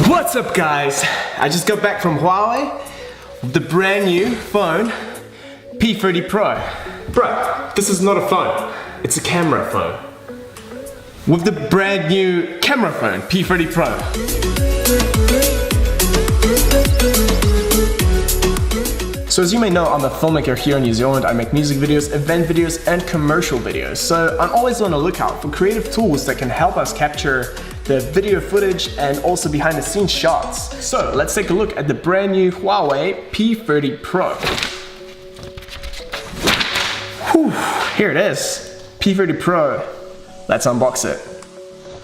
What's up guys? I just got back from Huawei with the brand new phone P30 Pro. Bro, this is not a phone, it's a camera phone. With the brand new camera phone P30 Pro. So as you may know, I'm a filmmaker here in New Zealand. I make music videos, event videos, and commercial videos. So I'm always on the lookout for creative tools that can help us capture the video footage and also behind the scenes shots. So let's take a look at the brand new Huawei P30 Pro. Whew, here it is, P30 Pro. Let's unbox it.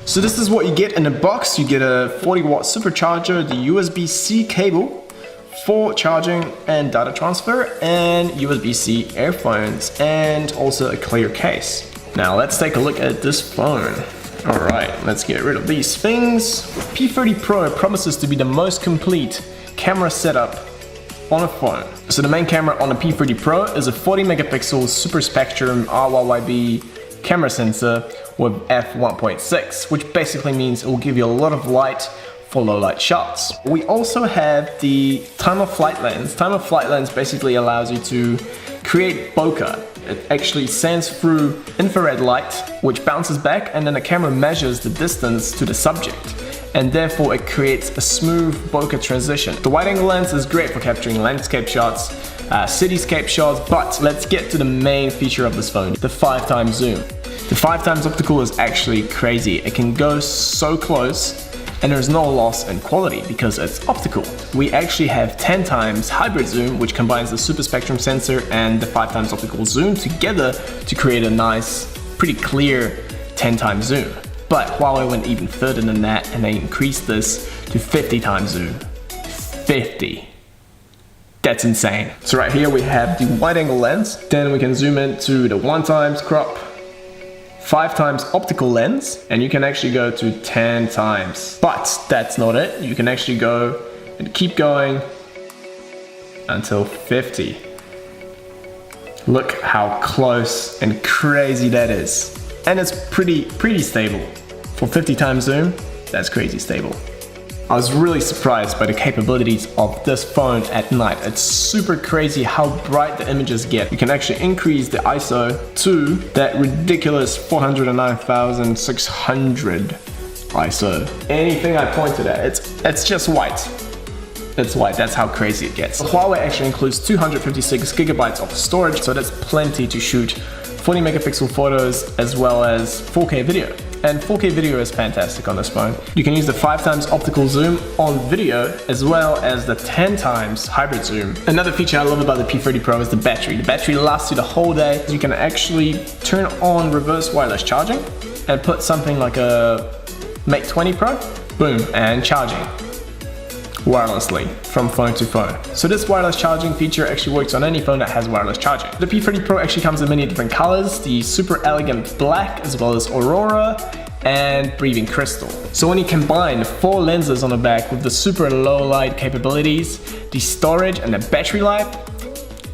So this is what you get in the box. You get a 40-watt supercharger, the USB-C cable for charging and data transfer, and USB-C earphones, and also a clear case. Now let's take a look at this phone. Alright, let's get rid of these things. P30 Pro promises to be the most complete camera setup on a phone. So the main camera on the P30 Pro is a 40 megapixel super spectrum RYYB camera sensor with f1.6, which basically means it will give you a lot of light for low light shots. We also have the time of flight lens. Time of flight lens basically allows you to create bokeh. It actually sends through infrared light, which bounces back, and then the camera measures the distance to the subject, and therefore it creates a smooth bokeh transition. The wide angle lens is great for capturing landscape shots, cityscape shots, but let's get to the main feature of this phone, the 5x zoom. The 5x optical is actually crazy. It can go so close and there's no loss in quality because it's optical. We actually have 10x hybrid zoom, which combines the super spectrum sensor and the 5x optical zoom together to create a nice, pretty clear 10x zoom. But Huawei went even further than that and they increased this to 50x zoom. 50. That's insane. So right here we have the wide angle lens, then we can zoom into the 1x crop, 5x optical lens, and you can actually go to 10x. But that's not it. You can actually go and keep going until 50. Look how close and crazy that is. And it's pretty stable. For 50x zoom, that's crazy stable. I was really surprised by the capabilities of this phone at night. It's super crazy how bright the images get. You can actually increase the ISO to that ridiculous 409,600 ISO. Anything I pointed at, it's just white. It's white, that's how crazy it gets. Huawei actually includes 256 gigabytes of storage, so that's plenty to shoot 40 megapixel photos as well as 4K video. And 4K video is fantastic on this phone. You can use the 5x optical zoom on video as well as the 10x hybrid zoom. Another feature I love about the P30 Pro is the battery. The battery lasts you the whole day. You can actually turn on reverse wireless charging and put something like a Mate 20 Pro, boom, and charging wirelessly from phone to phone. So this wireless charging feature actually works on any phone that has wireless charging. The P30 Pro actually comes in many different colors, the super elegant black as well as Aurora and breathing crystal. So when you combine the 4 lenses on the back with the super low light capabilities, the storage and the battery life,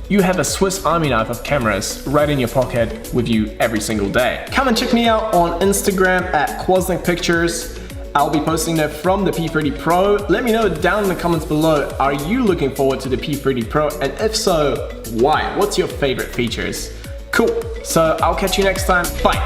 you have a Swiss Army knife of cameras right in your pocket with you every single day. Come and check me out on Instagram at KwasnikPictures. I'll be posting that from the P30 Pro. Let me know down in the comments below, are you looking forward to the P30 Pro? And if so, why? What's your favorite features? Cool, so I'll catch you next time. Bye.